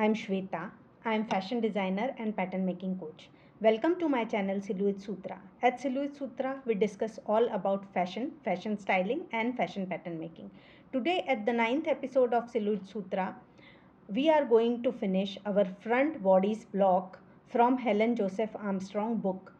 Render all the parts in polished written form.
I'm Shweta. I'm fashion designer and pattern making coach. Welcome to my channel Silhouette Sutra. At Silhouette Sutra, we discuss all about fashion, fashion styling, and fashion pattern making. Today, at the ninth episode of Silhouette Sutra, we are going to finish our front bodies block from Helen Joseph Armstrong book.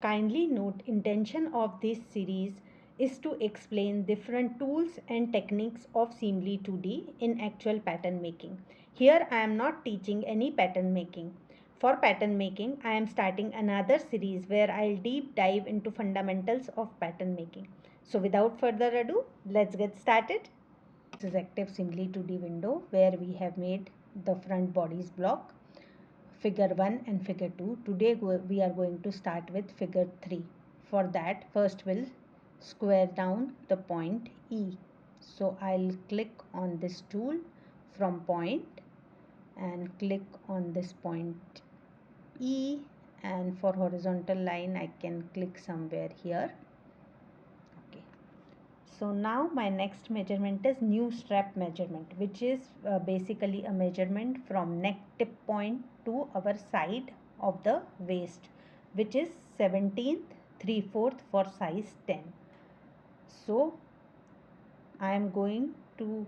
Kindly note, intention of this series is to explain different tools and techniques of Seamly 2D in actual pattern making. Here I am not teaching any pattern making. For pattern making, I am starting another series where I'll deep dive into fundamentals of pattern making. So without further ado, let's get started. This is active Seamly 2D window where we have made the front bodies block. Figure 1 and figure 2. Today we are going to start with figure 3. For that, first we'll square down the point E. So I'll click on this tool from point and click on this point E, and for horizontal line I can click somewhere here. Okay. So now my next measurement is new strap measurement, which is basically a measurement from neck tip point to our side of the waist, which is 17th 3/4 for size 10. So I am going to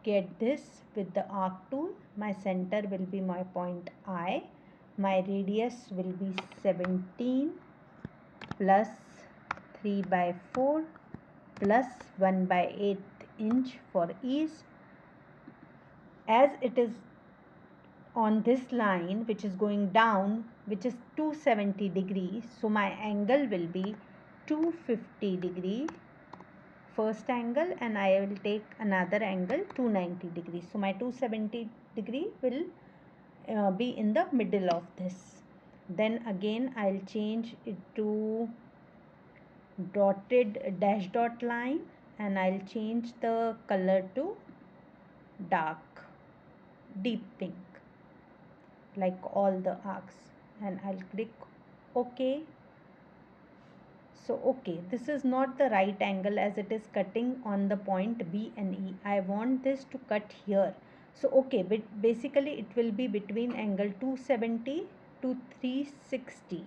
get this with the arc tool. My center will be my point I. My radius will be 17 plus 3/4 plus 1/8 inch for ease. As it is on this line which is going down, which is 270 degrees, so my angle will be 250 degree first angle, and I will take another angle 290 degrees. So my 270 degree will be in the middle of this. Then again I'll change it to dotted dash dot line, and I'll change the color to dark deep pink like all the arcs, and I'll click OK. So okay, this is not the right angle as it is cutting on the point B and E. I want this to cut here. So okay, but basically it will be between angle 270 to 360.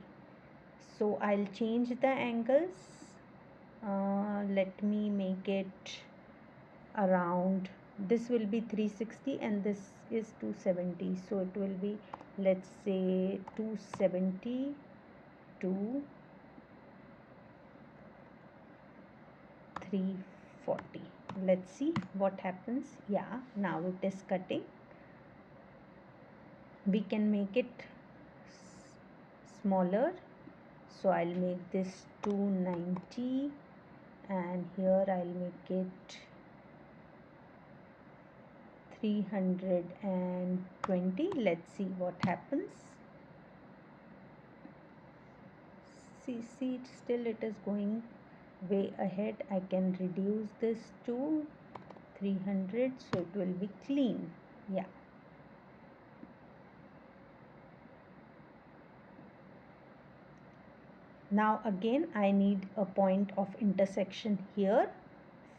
So I'll change the angles. Let me make it around, this will be 360 and this is 270, so it will be, let's say, 270 to 340. Let's see what happens. Yeah, now it is cutting. We can make it smaller, so I'll make this 290, and here I'll make it 320. Let's see what happens. See, still it is going way ahead. I can reduce this to 300, so it will be clean. Yeah. Now again I need a point of intersection here.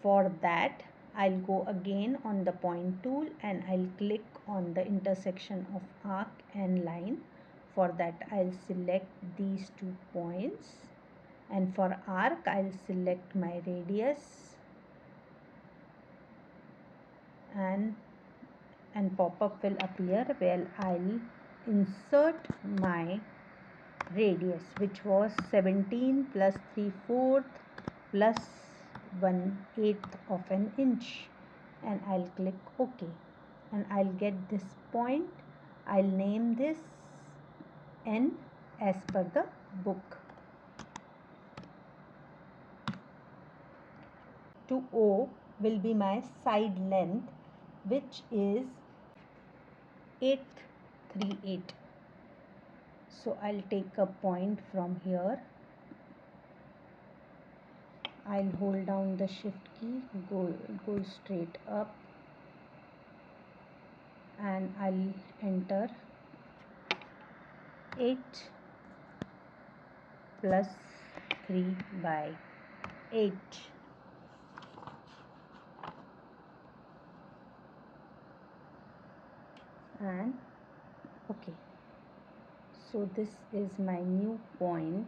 For that I'll go again on the point tool and I'll click on the intersection of arc and line. For that I'll select these 2 points, and for arc I'll select my radius and pop-up will appear where I'll insert my radius, which was 17 plus 3/4 plus 1/8 of an inch, and I'll click OK, and I'll get this point. I'll name this N as per the book. To O will be my side length, which is 838. So I'll take a point from here. I'll hold down the shift key, go straight up, and I'll enter 8 plus 3/8. And Okay, so this is my new point.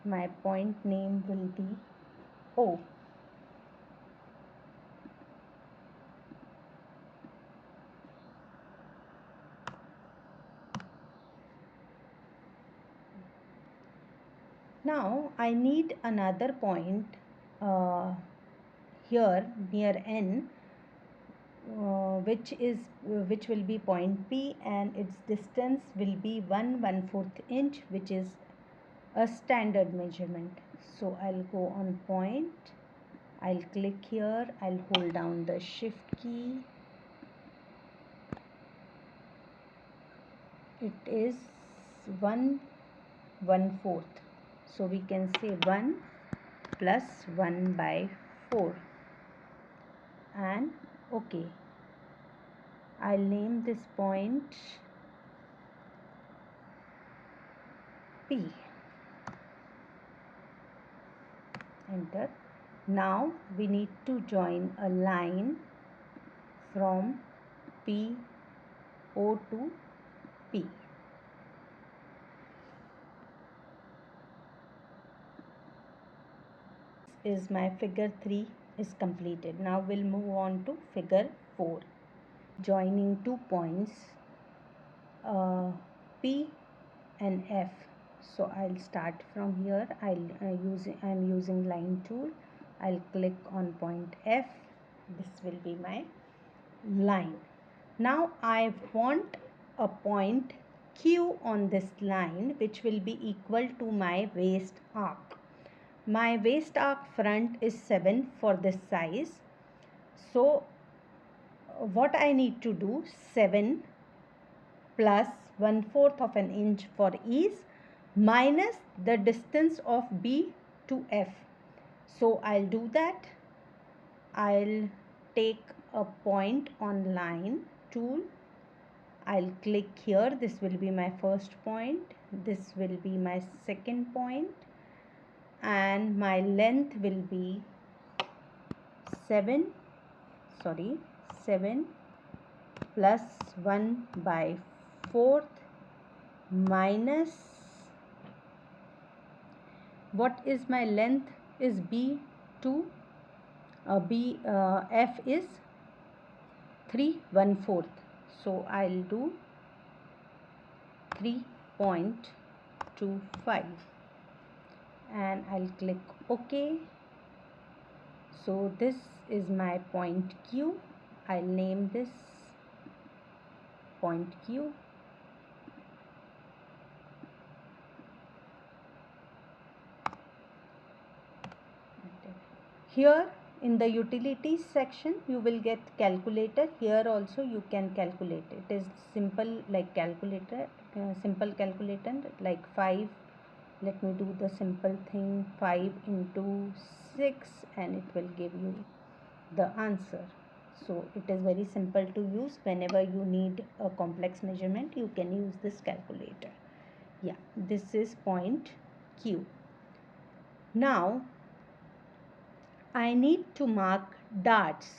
My point name will be O. Now I need another point uh, here near N, which will be point P, and its distance will be 1/1/4 inch, which is a standard measurement. So I'll go on point, I'll click here, I'll hold down the shift key. It is 1/1/4, so we can say 1 plus 1/4, and okay, I'll name this point P. Enter. Now we need to join a line from P O to P. Is my figure 3 is completed. Now we'll move on to figure 4. Joining two points P and F. So I'll start from here. I'm using line tool. I'll click on point F. This will be my line. Now I want a point Q on this line, which will be equal to my waist arc. My waist arc front is 7 for this size. So what I need to do, 7 plus 1/4 of an inch for ease minus the distance of B to F. So I'll do that. I'll take a point on line tool. I'll click here. This will be my first point. This will be my second point. And my length will be 7 plus 1/4 minus, what is my length is B to F is 3/1/4. So I'll do 3.25 and I'll click OK. So this is my point Q. I'll name this point Q. Here in the utilities section you will get calculator. Here also you can calculate. It is simple like calculator, simple calculator like 5. Let me do the simple thing, 5 into 6, and it will give you the answer. So it is very simple to use. Whenever you need a complex measurement, you can use this calculator. Yeah, this is point Q. Now I need to mark darts.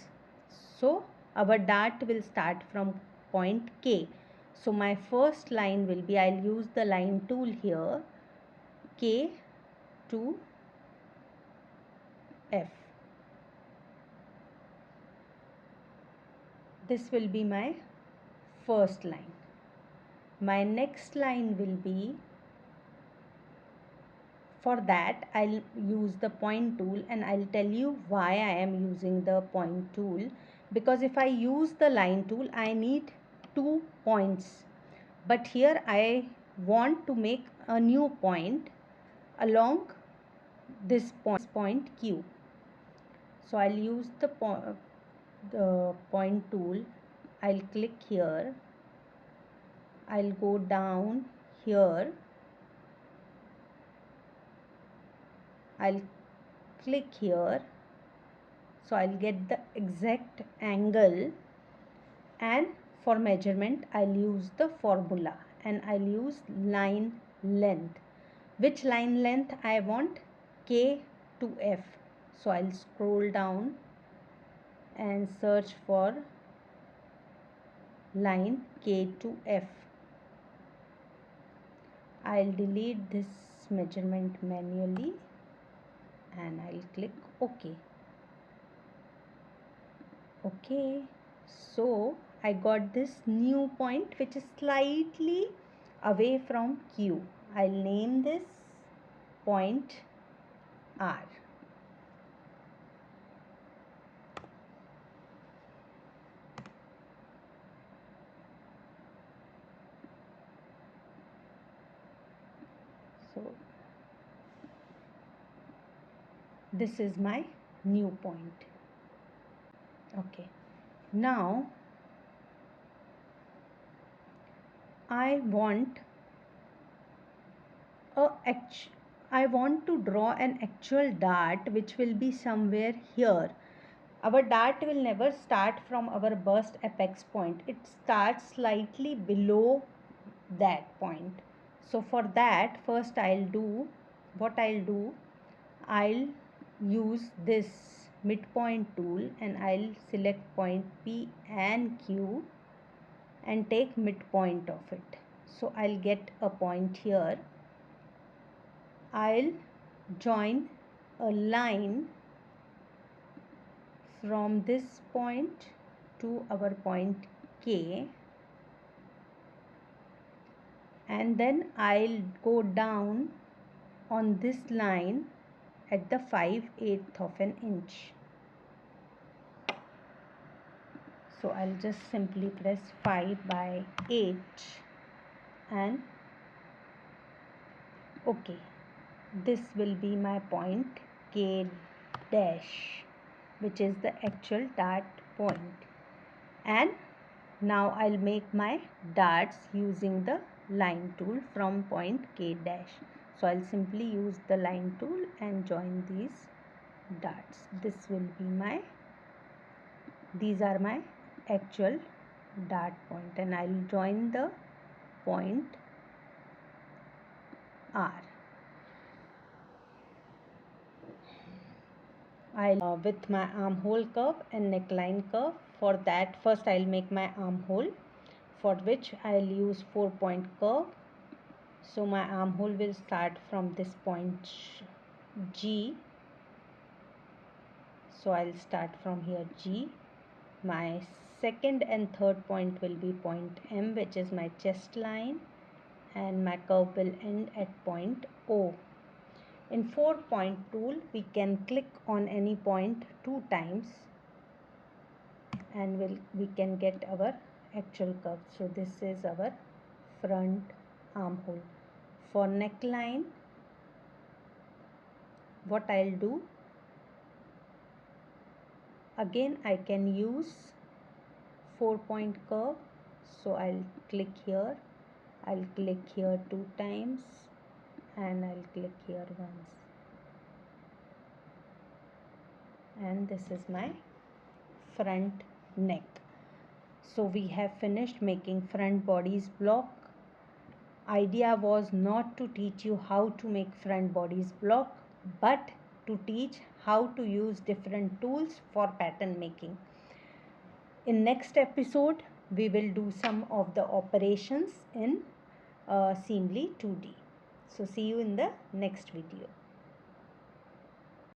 So our dart will start from point K. So my first line will be, I'll use the line tool here, K to F. This will be my first line. My next line will be, for that I'll use the point tool, and I'll tell you why I am using the point tool. Because if I use the line tool, I need 2 points. But here I want to make a new point along this point Q. So I'll use the point tool. I'll click here. I'll go down here. I'll click here. So I'll get the exact angle, and for measurement I'll use the formula, and I'll use line length. Which line length I want? K to F. So I'll scroll down and search for line K to F. I'll delete this measurement manually and I'll click OK. Okay, so I got this new point which is slightly away from Q. I'll name this point R. So this is my new point. Okay, now I want to draw an actual dart which will be somewhere here. Our dart will never start from our burst apex point. It starts slightly below that point. So for that, first I'll use this midpoint tool and I'll select point P and Q and take midpoint of it. So I'll get a point here. I'll join a line from this point to our point K, and then I'll go down on this line at the 5/8 of an inch. So I'll just simply press 5/8 and OK. This will be my point K dash, which is the actual dart point. And now I'll make my darts using the line tool from point K dash. So I'll simply use the line tool and join these darts. These are my actual dart point, and I'll join the point R. With my armhole curve and neckline curve. For that, first I'll make my armhole, for which I'll use 4-point curve. So my armhole will start from this point G. So I'll start from here G. My second and third point will be point M, which is my chest line, and my curve will end at point O. In 4-point tool, we can click on any point 2 times and we can get our actual curve. So this is our front armhole. For neckline, what I'll do, again I can use 4-point curve. So I'll click here 2 times, and I'll click here once, and this is my front neck. So we have finished making front bodies block. Idea was not to teach you how to make front bodies block, but to teach how to use different tools for pattern making. In next episode, we will do some of the operations in Seamly 2D. So see you in the next video.